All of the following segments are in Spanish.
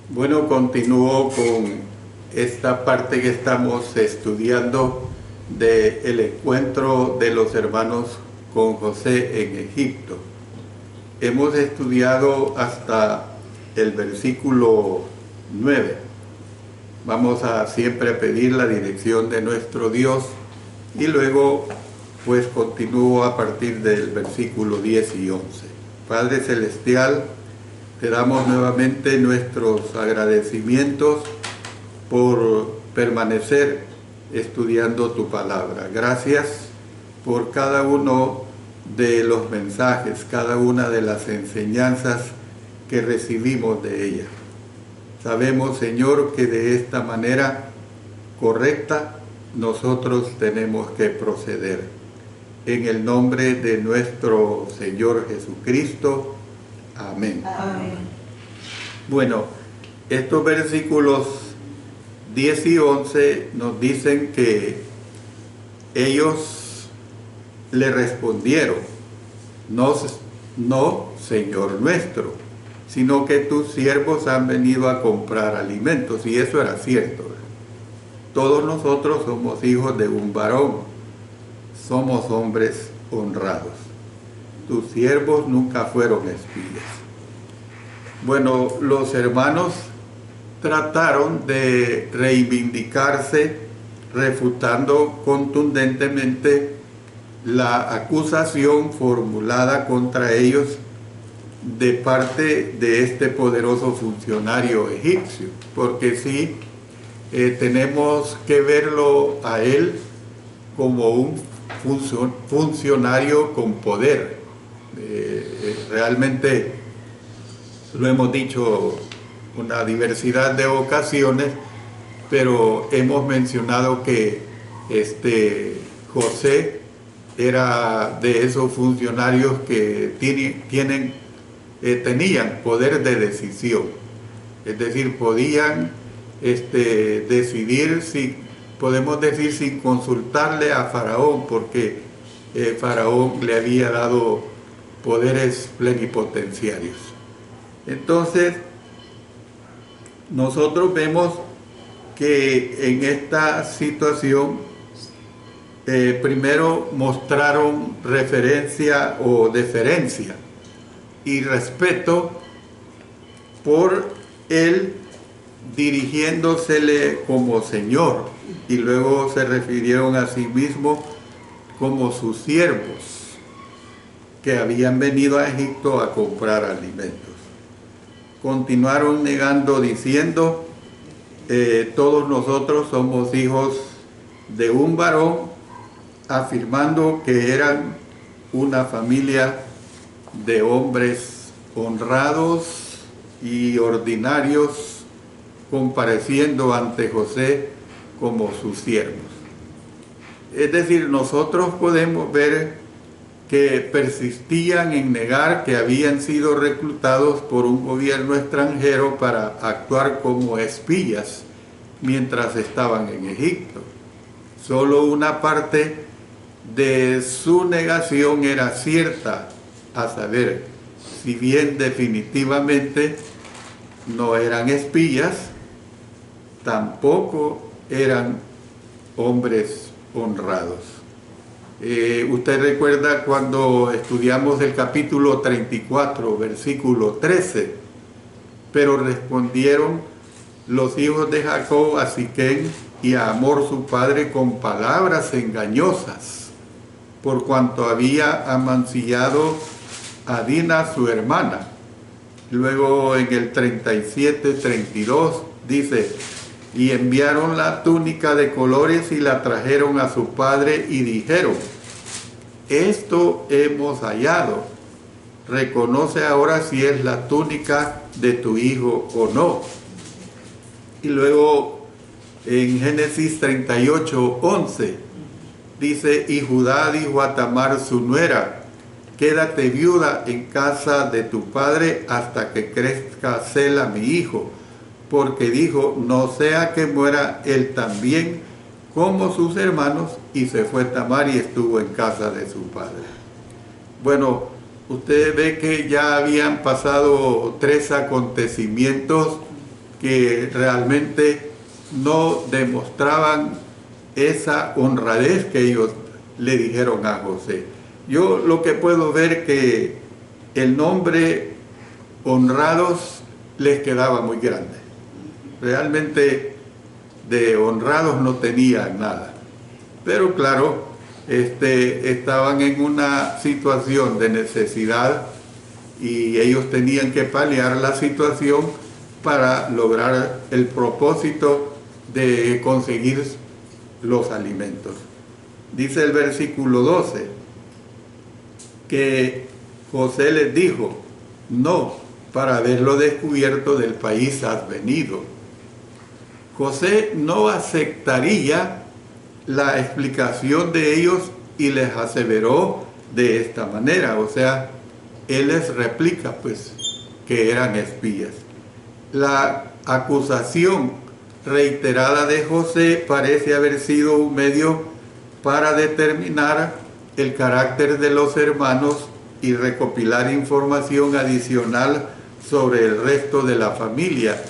Bueno, continúo con esta parte que estamos estudiando del encuentro de los hermanos con José en Egipto. Hemos estudiado hasta el versículo 9. Vamos a siempre pedir la dirección de nuestro Dios y luego pues continúo a partir del versículo 10 y 11. Padre Celestial, te damos nuevamente nuestros agradecimientos por permanecer estudiando tu palabra. Gracias por cada uno de los mensajes, cada una de las enseñanzas que recibimos de ella. Sabemos, Señor, que de esta manera correcta nosotros tenemos que proceder. En el nombre de nuestro Señor Jesucristo. Amén. Amén. Bueno, estos versículos 10 y 11 nos dicen que ellos le respondieron, no, Señor nuestro, sino que tus siervos han venido a comprar alimentos. Y eso era cierto. Todos nosotros somos hijos de un varón, somos hombres honrados. Tus siervos nunca fueron espías. Bueno, los hermanos trataron de reivindicarse, refutando contundentemente la acusación formulada contra ellos de parte de este poderoso funcionario egipcio, porque sí, tenemos que verlo a él como un funcionario con poder. Realmente lo hemos dicho una diversidad de ocasiones, pero hemos mencionado que José era de esos funcionarios que tenían poder de decisión, es decir, podían decidir, podemos decir, sin consultarle a Faraón, porque Faraón le había dado poderes plenipotenciarios. Entonces, nosotros vemos que en esta situación primero mostraron referencia o deferencia y respeto por él, dirigiéndosele como Señor, y luego se refirieron a sí mismos como sus siervos que habían venido a Egipto a comprar alimentos. Continuaron negando diciendo, todos nosotros somos hijos de un varón, afirmando que eran una familia de hombres honrados y ordinarios, compareciendo ante José como sus siervos. Es decir, nosotros podemos ver que persistían en negar que habían sido reclutados por un gobierno extranjero para actuar como espías mientras estaban en Egipto. Solo una parte de su negación era cierta, a saber, si bien definitivamente no eran espías, tampoco eran hombres honrados. Usted recuerda cuando estudiamos el capítulo 34, versículo 13, pero respondieron los hijos de Jacob a Siquem y a Hamor su padre con palabras engañosas, por cuanto había amancillado a Dina su hermana. Luego en el 37, 32 dice, y enviaron la túnica de colores y la trajeron a su padre y dijeron, esto hemos hallado, reconoce ahora si es la túnica de tu hijo o no. Y luego en Génesis 38, 11 dice, y Judá dijo a Tamar su nuera, quédate viuda en casa de tu padre hasta que crezca Sela mi hijo, porque dijo, no sea que muera él también como sus hermanos, y se fue Tamar y estuvo en casa de su padre. Bueno, usted ve que ya habían pasado 3 acontecimientos que realmente no demostraban esa honradez que ellos le dijeron a José. Yo lo que puedo ver que el nombre honrados les quedaba muy grande. Realmente de honrados no tenían nada. Pero claro, estaban en una situación de necesidad y ellos tenían que paliar la situación para lograr el propósito de conseguir los alimentos. Dice el versículo 12 que José les dijo: no, para haberlo descubierto del país has venido. José no aceptaría la explicación de ellos y les aseveró de esta manera, o sea, él les replica pues que eran espías. La acusación reiterada de José parece haber sido un medio para determinar el carácter de los hermanos y recopilar información adicional sobre el resto de la familia,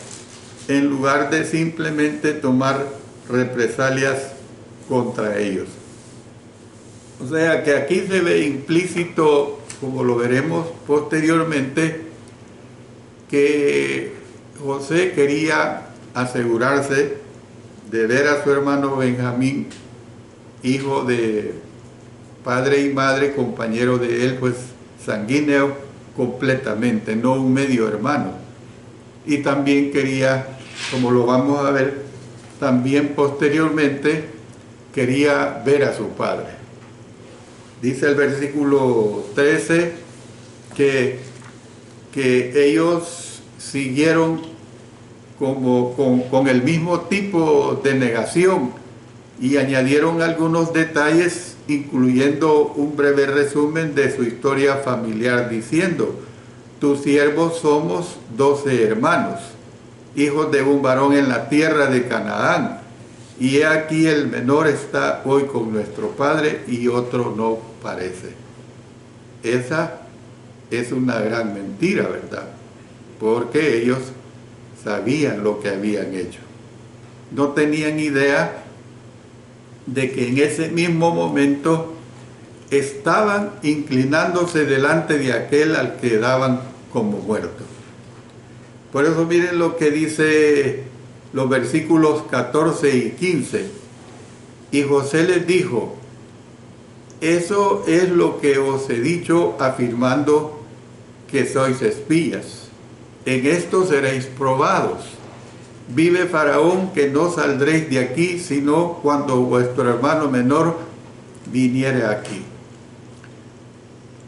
en lugar de simplemente tomar represalias contra ellos. O sea que aquí se ve implícito, como lo veremos posteriormente, que José quería asegurarse de ver a su hermano Benjamín, hijo de padre y madre, compañero de él, pues sanguíneo completamente, no un medio hermano. Y también quería, como lo vamos a ver, también posteriormente quería ver a su padre. Dice el versículo 13 que ellos siguieron con el mismo tipo de negación y añadieron algunos detalles, incluyendo un breve resumen de su historia familiar, diciendo: tus siervos somos 12 hermanos, hijos de un varón en la tierra de Canaán, y he aquí el menor está hoy con nuestro padre y otro no parece. Esa es una gran mentira, ¿verdad? Porque ellos sabían lo que habían hecho. No tenían idea de que en ese mismo momento estaban inclinándose delante de aquel al que daban como muerto. Por eso miren lo que dice los versículos 14 y 15. Y José les dijo: eso es lo que os he dicho, afirmando que sois espías. En esto seréis probados. Vive Faraón que no saldréis de aquí, sino cuando vuestro hermano menor viniere aquí.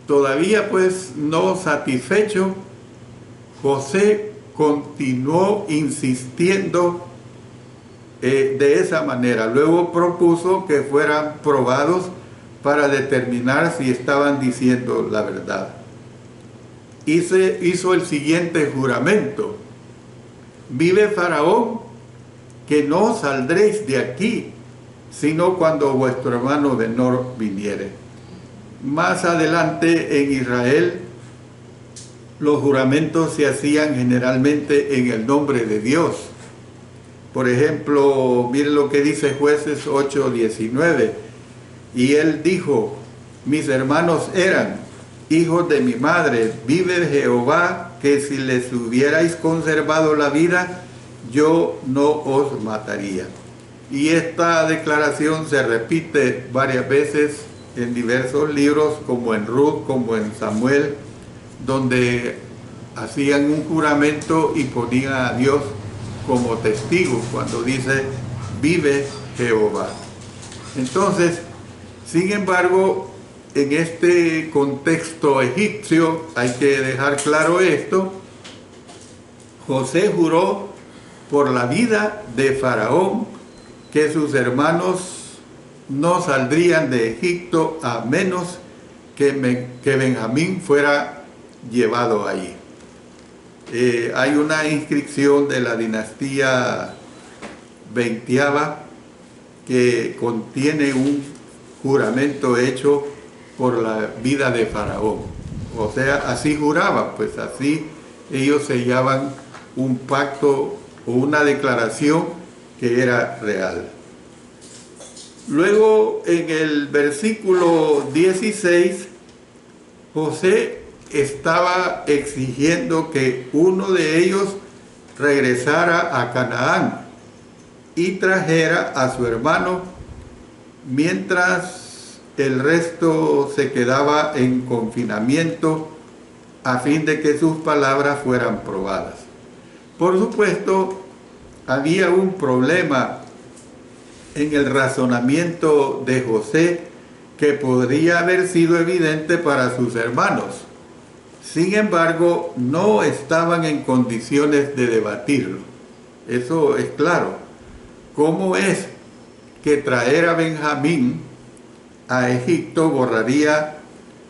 Todavía pues no satisfecho, José continuó insistiendo de esa manera. Luego propuso que fueran probados para determinar si estaban diciendo la verdad. Hizo el siguiente juramento: vive Faraón que no saldréis de aquí, sino cuando vuestro hermano menor viniere. Más adelante en Israel, los juramentos se hacían generalmente en el nombre de Dios. Por ejemplo, miren lo que dice Jueces 8:19. Y él dijo: mis hermanos eran hijos de mi madre, vive Jehová, que si les hubierais conservado la vida, yo no os mataría. Y esta declaración se repite varias veces en diversos libros, como en Ruth, como en Samuel, donde hacían un juramento y ponían a Dios como testigo cuando dice: vive Jehová. Entonces, sin embargo, en este contexto egipcio, hay que dejar claro esto: José juró por la vida de Faraón que sus hermanos no saldrían de Egipto a menos que Benjamín fuera llevado allí. Hay una inscripción de la dinastía 20ª que contiene un juramento hecho por la vida de Faraón. O sea, así juraban, pues así ellos sellaban un pacto o una declaración que era real. Luego, en el versículo 16, José estaba exigiendo que uno de ellos regresara a Canaán y trajera a su hermano, mientras el resto se quedaba en confinamiento, a fin de que sus palabras fueran probadas. Por supuesto, había un problema en el razonamiento de José que podría haber sido evidente para sus hermanos. Sin embargo, no estaban en condiciones de debatirlo. Eso es claro. ¿Cómo es que traer a Benjamín a Egipto borraría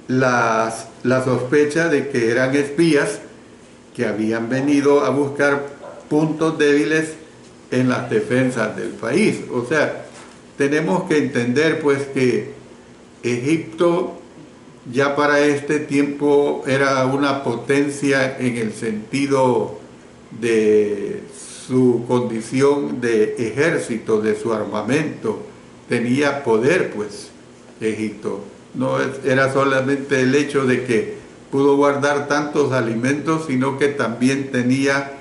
la sospecha de que eran espías que habían venido a buscar puntos débiles en las defensas del país? O sea, tenemos que entender pues que Egipto ya para este tiempo era una potencia en el sentido de su condición de ejército, de su armamento. Tenía poder pues Egipto. No era solamente el hecho de que pudo guardar tantos alimentos, sino que también tenía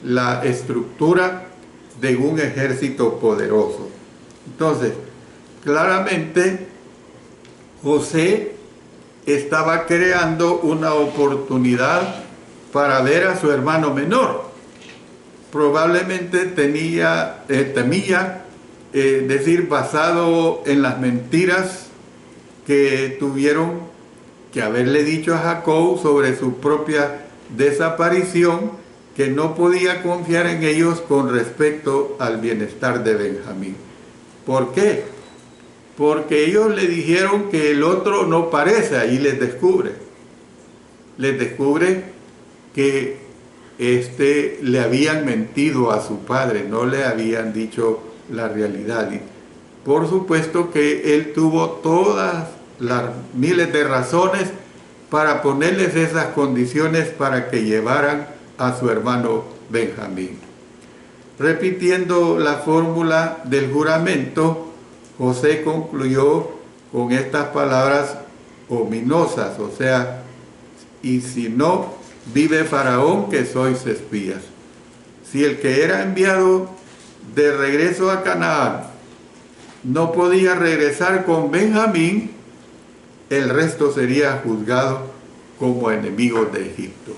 la estructura de un ejército poderoso. Entonces, claramente José estaba creando una oportunidad para ver a su hermano menor. Probablemente temía decir, basado en las mentiras que tuvieron que haberle dicho a Jacob sobre su propia desaparición, que no podía confiar en ellos con respecto al bienestar de Benjamín. ¿Por qué? Porque ellos le dijeron que el otro no parece, ahí les descubre que le habían mentido a su padre, no le habían dicho la realidad. Y por supuesto que él tuvo todas las miles de razones para ponerles esas condiciones para que llevaran a su hermano Benjamín. Repitiendo la fórmula del juramento, José concluyó con estas palabras ominosas, o sea, y si no, vive Faraón que sois espías. Si el que era enviado de regreso a Canaán no podía regresar con Benjamín, el resto sería juzgado como enemigos de Egipto.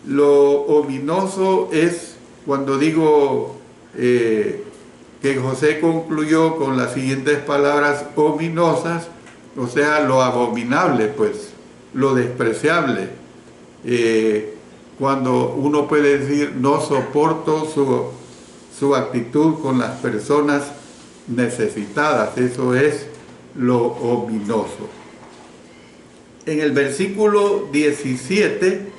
Lo ominoso es cuando digo que José concluyó con las siguientes palabras ominosas, o sea, lo abominable, pues, lo despreciable. Cuando uno puede decir, no soporto su actitud con las personas necesitadas, eso es lo ominoso. En el versículo 17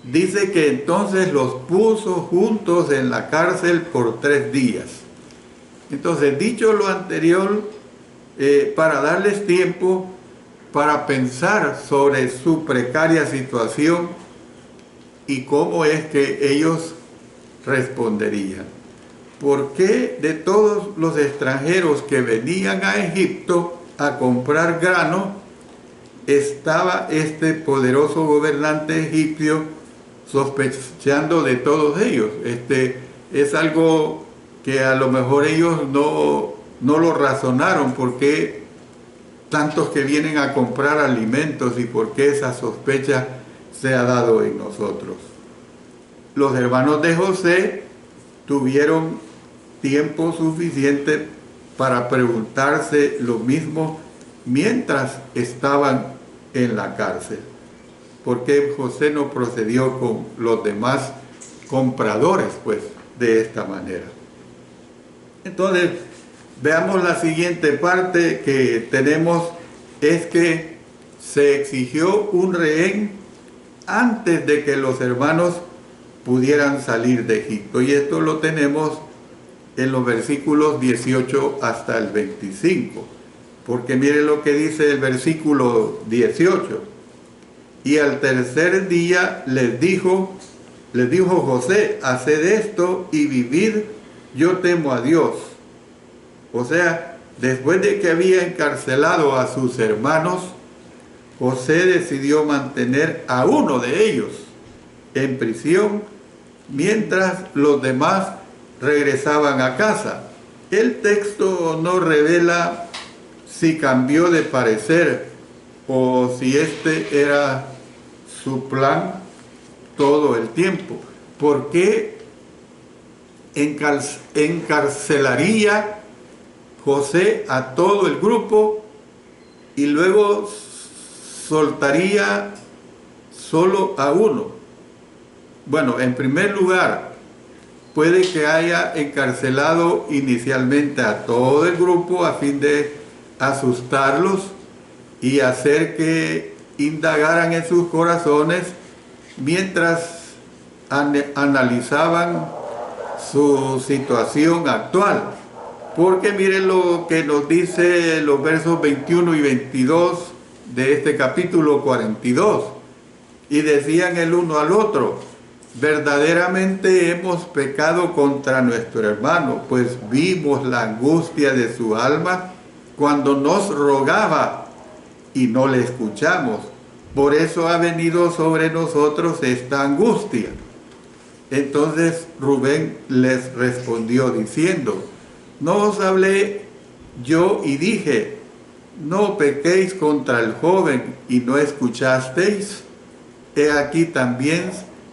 dice que entonces los puso juntos en la cárcel por 3 días. Entonces, dicho lo anterior, para darles tiempo para pensar sobre su precaria situación y cómo es que ellos responderían. ¿Por qué de todos los extranjeros que venían a Egipto a comprar grano, estaba este poderoso gobernante egipcio sospechando de todos ellos? Es algo que a lo mejor ellos no lo razonaron, porque tantos que vienen a comprar alimentos y por qué esa sospecha se ha dado en nosotros. Los hermanos de José tuvieron tiempo suficiente para preguntarse lo mismo mientras estaban en la cárcel. ¿Por qué José no procedió con los demás compradores, pues, de esta manera? Entonces, veamos la siguiente parte que tenemos, es que se exigió un rehén antes de que los hermanos pudieran salir de Egipto. Y esto lo tenemos en los versículos 18 hasta el 25. Porque miren lo que dice el versículo 18. Y al tercer día les dijo José, haced esto y vivid, yo temo a Dios. O sea, después de que había encarcelado a sus hermanos, José decidió mantener a uno de ellos en prisión mientras los demás regresaban a casa. El texto no revela si cambió de parecer o si este era su plan todo el tiempo. ¿Por qué encarcelaría José a todo el grupo y luego soltaría solo a uno? Bueno, en primer lugar, puede que haya encarcelado inicialmente a todo el grupo a fin de asustarlos y hacer que indagaran en sus corazones mientras analizaban su situación actual. Porque miren lo que nos dice los versos 21 y 22 de este capítulo 42. Y decían el uno al otro: verdaderamente hemos pecado contra nuestro hermano, pues vimos la angustia de su alma cuando nos rogaba y no le escuchamos. Por eso ha venido sobre nosotros esta angustia. Entonces Rubén les respondió diciendo: no os hablé yo y dije, no pequéis contra el joven, y no escuchasteis. He aquí también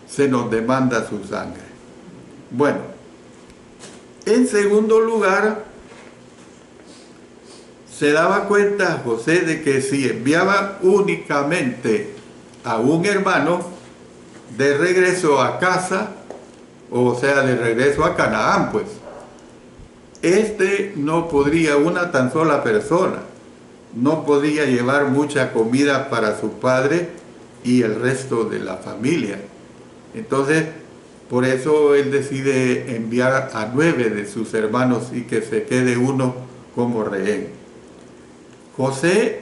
se nos demanda su sangre. Bueno, en segundo lugar, se daba cuenta José de que si enviaba únicamente a un hermano de regreso a casa, o sea, de regreso a Canaán, pues, no podría, una tan sola persona, no podía llevar mucha comida para su padre y el resto de la familia. Entonces, por eso él decide enviar a 9 de sus hermanos y que se quede uno como rehén. José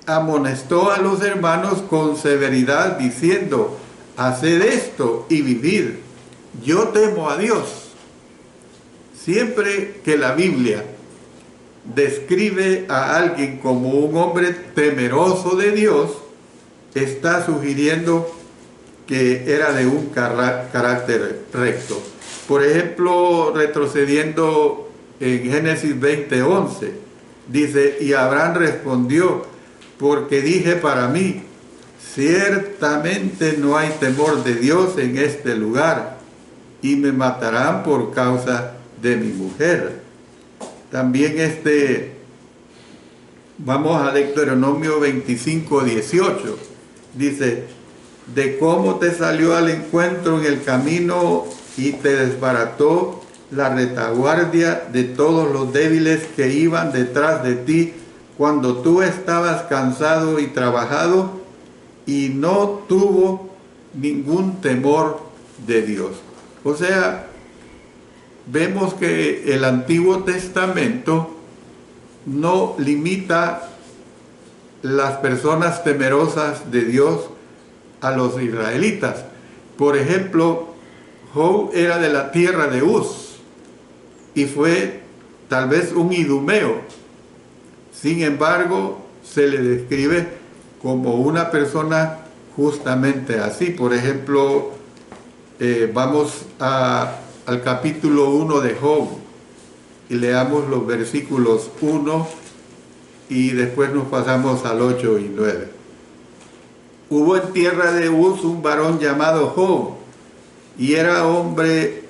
amonestó a los hermanos con severidad diciendo: haced esto y vivid, yo temo a Dios. Siempre que la Biblia describe a alguien como un hombre temeroso de Dios, está sugiriendo que era de un carácter recto. Por ejemplo, retrocediendo en Génesis 20:11, dice: y Abraham respondió, porque dije para mí, ciertamente no hay temor de Dios en este lugar, y me matarán por causa de mi mujer. También vamos a Deuteronomio 25:18, dice: de cómo te salió al encuentro en el camino y te desbarató la retaguardia de todos los débiles que iban detrás de ti cuando tú estabas cansado y trabajado, y no tuvo ningún temor de Dios. O sea, vemos que el Antiguo Testamento no limita las personas temerosas de Dios a los israelitas. Por ejemplo, Job era de la tierra de Uz y fue tal vez un idumeo. Sin embargo, se le describe como una persona justamente así. Por ejemplo, vamos al capítulo 1 de Job y leamos los versículos 1 y después nos pasamos al 8 y 9. Hubo en tierra de Uz un varón llamado Job, y era hombre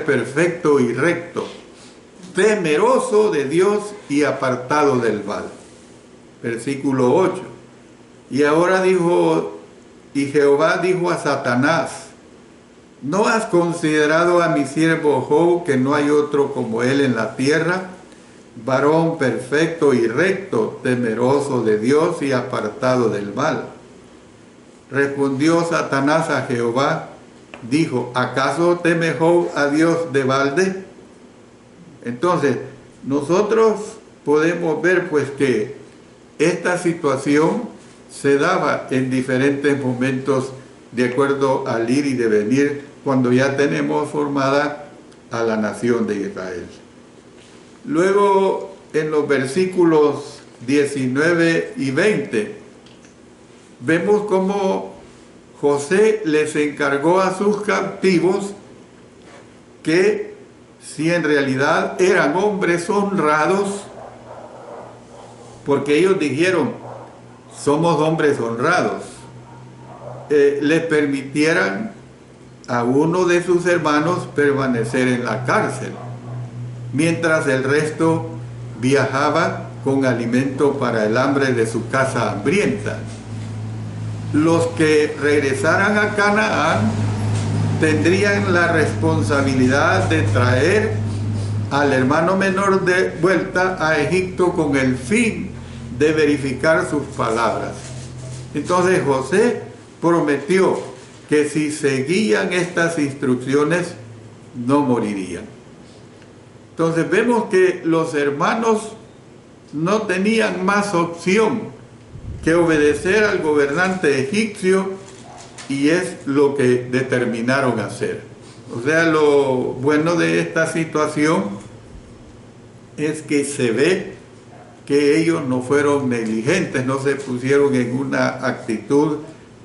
perfecto y recto, temeroso de Dios y apartado del mal. Versículo 8. Y ahora y Jehová dijo a Satanás: ¿no has considerado a mi siervo Job, que no hay otro como él en la tierra? Varón perfecto y recto, temeroso de Dios y apartado del mal. Respondió Satanás a Jehová, dijo: ¿acaso teme Job a Dios de balde? Entonces, nosotros podemos ver pues que esta situación se daba en diferentes momentos de acuerdo al ir y devenir cuando ya tenemos formada a la nación de Israel. Luego, en los versículos 19 y 20, vemos cómo José les encargó a sus captivos que si en realidad eran hombres honrados, porque ellos dijeron, somos hombres honrados, les permitieran a uno de sus hermanos permanecer en la cárcel, mientras el resto viajaba con alimento para el hambre de su casa hambrienta. Los que regresaran a Canaán tendrían la responsabilidad de traer al hermano menor de vuelta a Egipto con el fin de verificar sus palabras. Entonces José prometió que si seguían estas instrucciones no morirían. Entonces vemos que los hermanos no tenían más opción que obedecer al gobernante egipcio, y es lo que determinaron hacer. O sea, lo bueno de esta situación es que se ve que ellos no fueron negligentes, no se pusieron en una actitud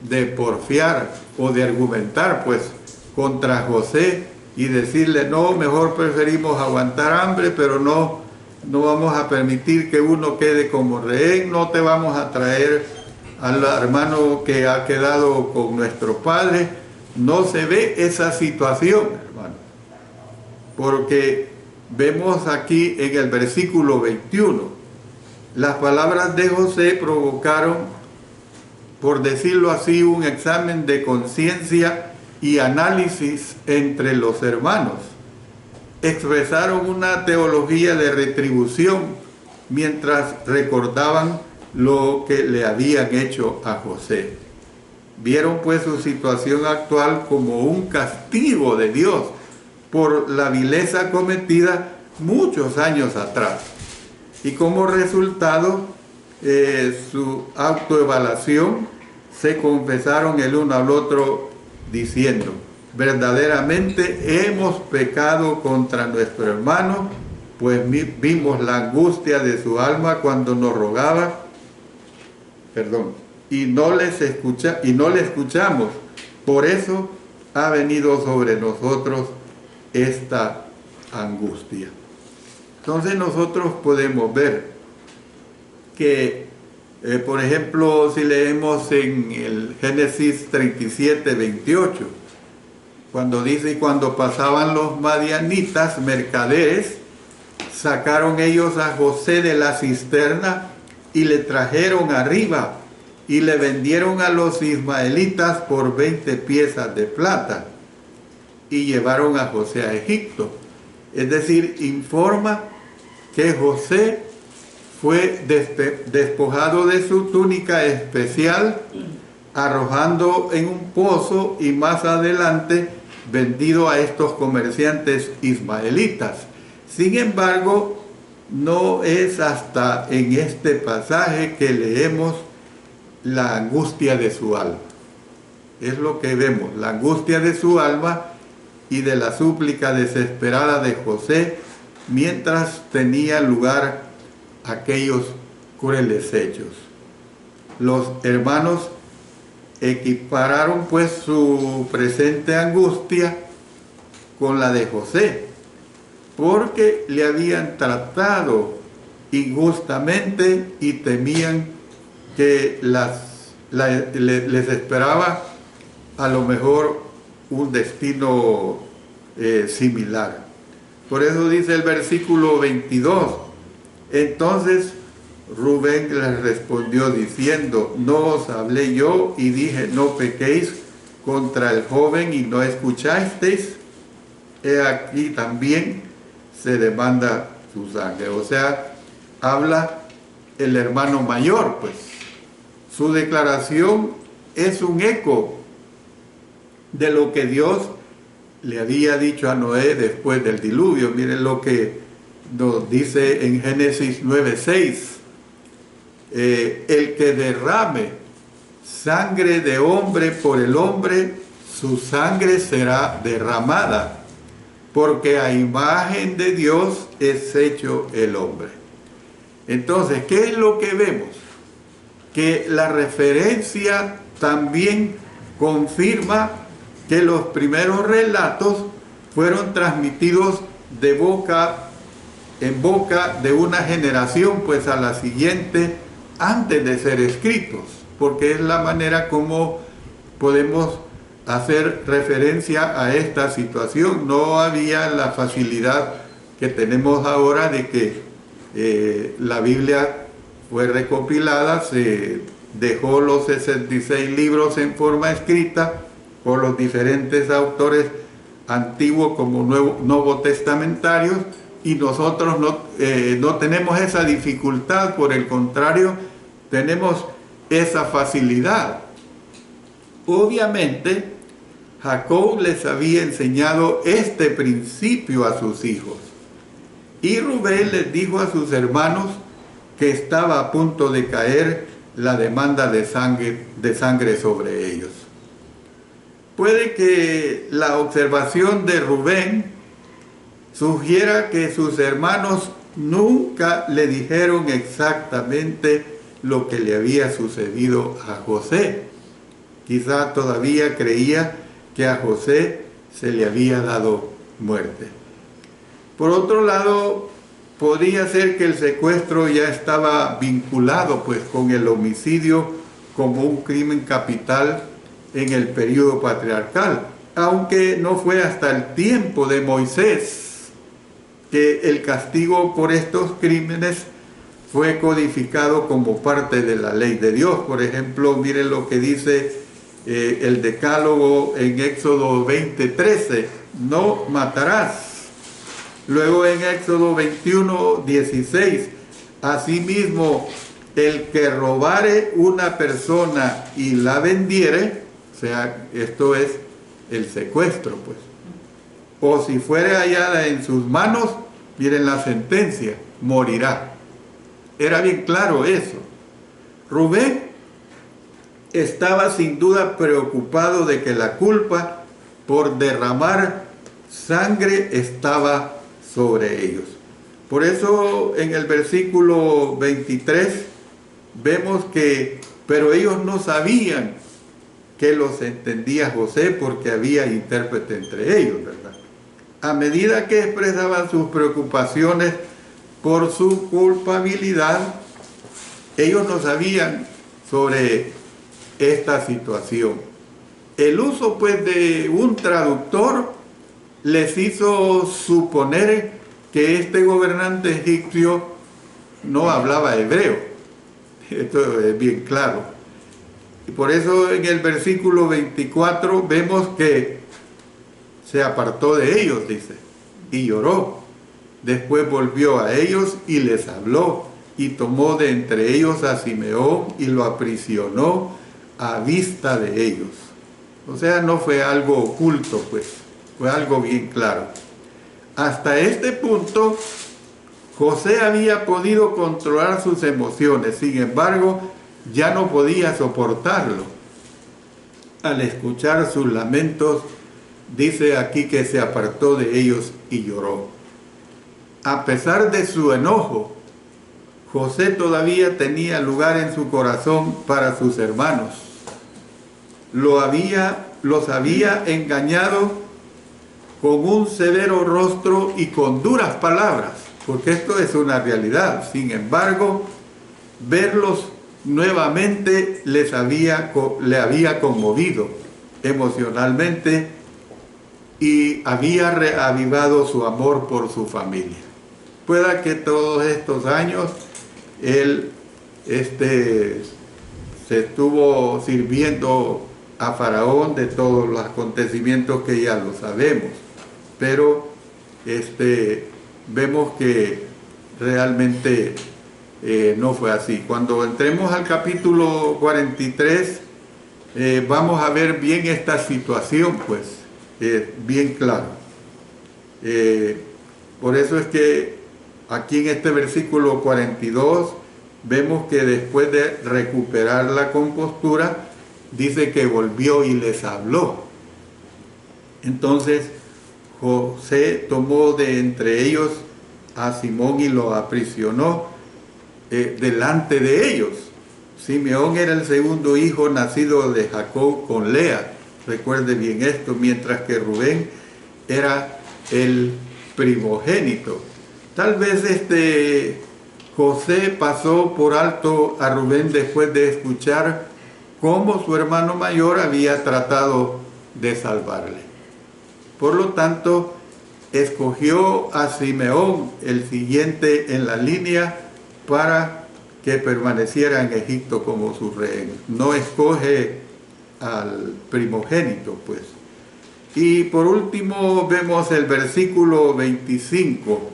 de porfiar o de argumentar pues contra José y decirle, no, mejor preferimos aguantar hambre, pero no vamos a permitir que uno quede como rehén, no te vamos a traer al hermano que ha quedado con nuestro padre. No se ve esa situación, hermano, porque vemos aquí en el versículo 21, las palabras de José provocaron, por decirlo así, un examen de conciencia y análisis entre los hermanos. Expresaron una teología de retribución mientras recordaban lo que le habían hecho a José. Vieron pues su situación actual como un castigo de Dios por la vileza cometida muchos años atrás. Y como resultado, su autoevaluación, se confesaron el uno al otro diciendo, verdaderamente hemos pecado contra nuestro hermano, pues vimos la angustia de su alma cuando nos rogaba, y no le escuchamos. Por eso ha venido sobre nosotros esta angustia. Entonces nosotros podemos ver que, por ejemplo, si leemos en el Génesis 37, 28, cuando dice, y cuando pasaban los madianitas mercaderes, sacaron ellos a José de la cisterna y le trajeron arriba y le vendieron a los ismaelitas por 20 piezas de plata y llevaron a José a Egipto. Es decir, informa que José fue despojado de su túnica especial, arrojando en un pozo y más adelante vendido a estos comerciantes ismaelitas. Sin embargo, no es hasta en este pasaje que leemos la angustia de su alma. Es lo que vemos, la angustia de su alma y de la súplica desesperada de José mientras tenía lugar aquellos crueles hechos. Los hermanos equipararon pues su presente angustia con la de José, porque le habían tratado injustamente y temían que les esperaba a lo mejor un destino similar. Por eso dice el versículo 22, entonces Rubén les respondió diciendo, no os hablé yo y dije, no pequéis contra el joven y no escuchasteis, he aquí también se demanda su sangre. O sea, habla el hermano mayor, pues. Su declaración es un eco de lo que Dios le había dicho a Noé después del diluvio. Miren lo que nos dice en Génesis 9:6. El que derrame sangre de hombre por el hombre, su sangre será derramada, porque a imagen de Dios es hecho el hombre. Entonces, ¿qué es lo que vemos? Que la referencia también confirma que los primeros relatos fueron transmitidos de boca en boca de una generación pues a la siguiente antes de ser escritos, porque es la manera como podemos hacer referencia a esta situación. No había la facilidad que tenemos ahora de que la Biblia fue recopilada, se dejó los 66 libros en forma escrita por los diferentes autores antiguos como nuevo testamentarios, y nosotros no tenemos esa dificultad, por el contrario, tenemos esa facilidad. Obviamente, Jacob les había enseñado este principio a sus hijos, y Rubén les dijo a sus hermanos que estaba a punto de caer la demanda de sangre sobre ellos. Puede que la observación de Rubén sugiera que sus hermanos nunca le dijeron exactamente lo que le había sucedido a José. Quizá todavía creía que a José se le había dado muerte. Por otro lado, podría ser que el secuestro ya estaba vinculado pues con el homicidio como un crimen capital en el periodo patriarcal, aunque no fue hasta el tiempo de Moisés que el castigo por estos crímenes fue codificado como parte de la ley de Dios. Por ejemplo, miren lo que dice el Decálogo en Éxodo 20:13, no matarás. Luego en Éxodo 21:16, asimismo, el que robare una persona y la vendiere, o sea, esto es el secuestro, pues, o si fuere hallada en sus manos, miren la sentencia, morirá. Era bien claro eso. Rubén estaba sin duda preocupado de que la culpa por derramar sangre estaba sobre ellos. Por eso en el versículo 23 vemos que, pero ellos no sabían que los entendía José porque había intérprete entre ellos, ¿verdad? A medida que expresaban sus preocupaciones por su culpabilidad, ellos no sabían sobre esta situación. El uso pues de un traductor les hizo suponer que este gobernante egipcio no hablaba hebreo. Esto es bien claro. Y por eso en el versículo 24 vemos que se apartó de ellos, dice, y lloró. Después volvió a ellos y les habló, y tomó de entre ellos a Simeón y lo aprisionó a vista de ellos. O sea, no fue algo oculto, pues, fue algo bien claro. Hasta este punto, José había podido controlar sus emociones, sin embargo, ya no podía soportarlo. Al escuchar sus lamentos, dice aquí que se apartó de ellos y lloró. A pesar de su enojo, José todavía tenía lugar en su corazón para sus hermanos. Los había engañado con un severo rostro y con duras palabras, porque esto es una realidad. Sin embargo, verlos nuevamente le había conmovido emocionalmente y había reavivado su amor por su familia. Pueda que todos estos años él se estuvo sirviendo a Faraón de todos los acontecimientos que ya lo sabemos, pero vemos que realmente no fue así. Cuando entremos al capítulo 43 vamos a ver bien esta situación, pues bien claro. Por eso es que aquí en este versículo 42 vemos que después de recuperar la compostura, dice que volvió y les habló. Entonces José tomó de entre ellos a Simón y lo aprisionó delante de ellos. Simeón era el segundo hijo nacido de Jacob con Lea, recuerde bien esto, mientras que Rubén era el primogénito. Tal vez José pasó por alto a Rubén después de escuchar cómo su hermano mayor había tratado de salvarle. Por lo tanto, escogió a Simeón, el siguiente en la línea, para que permaneciera en Egipto como su rehén. No escoge al primogénito, pues. Y por último vemos el versículo 25.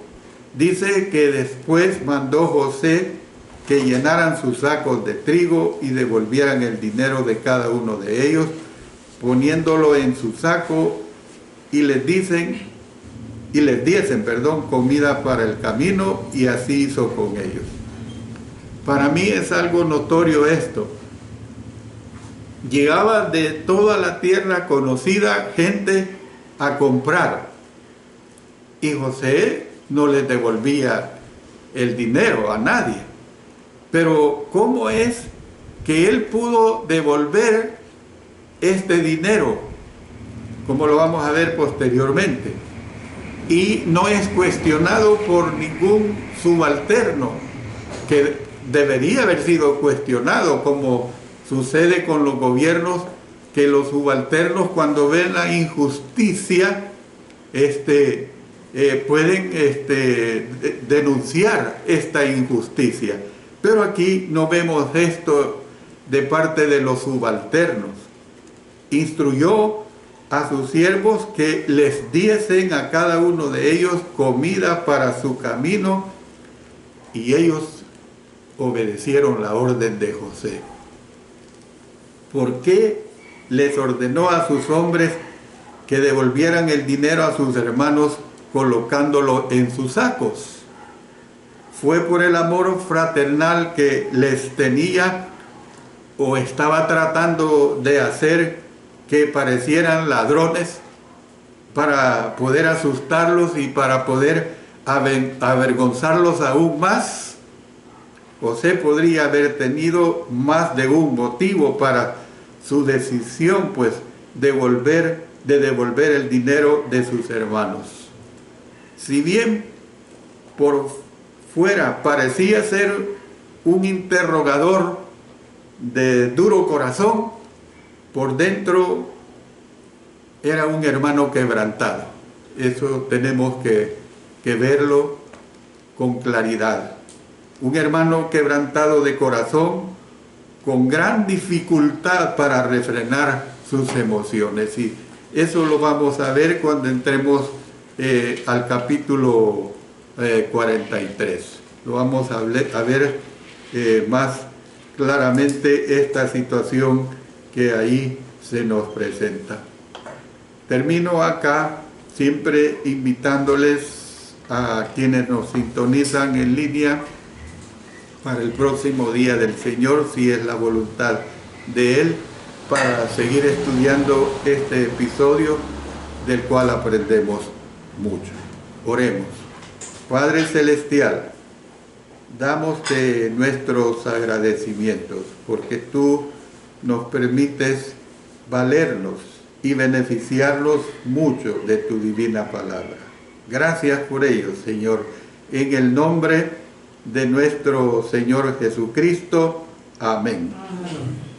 Dice que después mandó José que llenaran sus sacos de trigo y devolvieran el dinero de cada uno de ellos, poniéndolo en su saco, y les diesen comida para el camino, y así hizo con ellos. Para mí es algo notorio esto. Llegaba de toda la tierra conocida gente a comprar, y José no les devolvía el dinero a nadie. Pero ¿cómo es que él pudo devolver este dinero? Como lo vamos a ver posteriormente. Y no es cuestionado por ningún subalterno, que debería haber sido cuestionado, como sucede con los gobiernos, que los subalternos, cuando ven la injusticia, pueden denunciar esta injusticia. Pero aquí no vemos esto de parte de los subalternos. Instruyó a sus siervos que les diesen a cada uno de ellos comida para su camino, y ellos obedecieron la orden de José. ¿Por qué les ordenó a sus hombres que devolvieran el dinero a sus hermanos colocándolo en sus sacos? ¿Fue por el amor fraternal que les tenía, o estaba tratando de hacer que parecieran ladrones para poder asustarlos y para poder avergonzarlos aún más? José podría haber tenido más de un motivo para su decisión, pues, de devolver el dinero de sus hermanos. Si bien por fuera parecía ser un interrogador de duro corazón, por dentro era un hermano quebrantado. Eso tenemos que verlo con claridad. Un hermano quebrantado de corazón, con gran dificultad para refrenar sus emociones. Y eso lo vamos a ver cuando entremos al capítulo 43. Lo vamos a ver más claramente, esta situación que ahí se nos presenta. Termino acá, siempre invitándoles a quienes nos sintonizan en línea para el próximo día del Señor, si es la voluntad de Él, para seguir estudiando este episodio del cual aprendemos mucho. Oremos. Padre Celestial, damos-te nuestros agradecimientos, porque tú nos permites valernos y beneficiarnos mucho de tu divina palabra. Gracias por ello, Señor, en el nombre de nuestro Señor Jesucristo. Amén. Amén.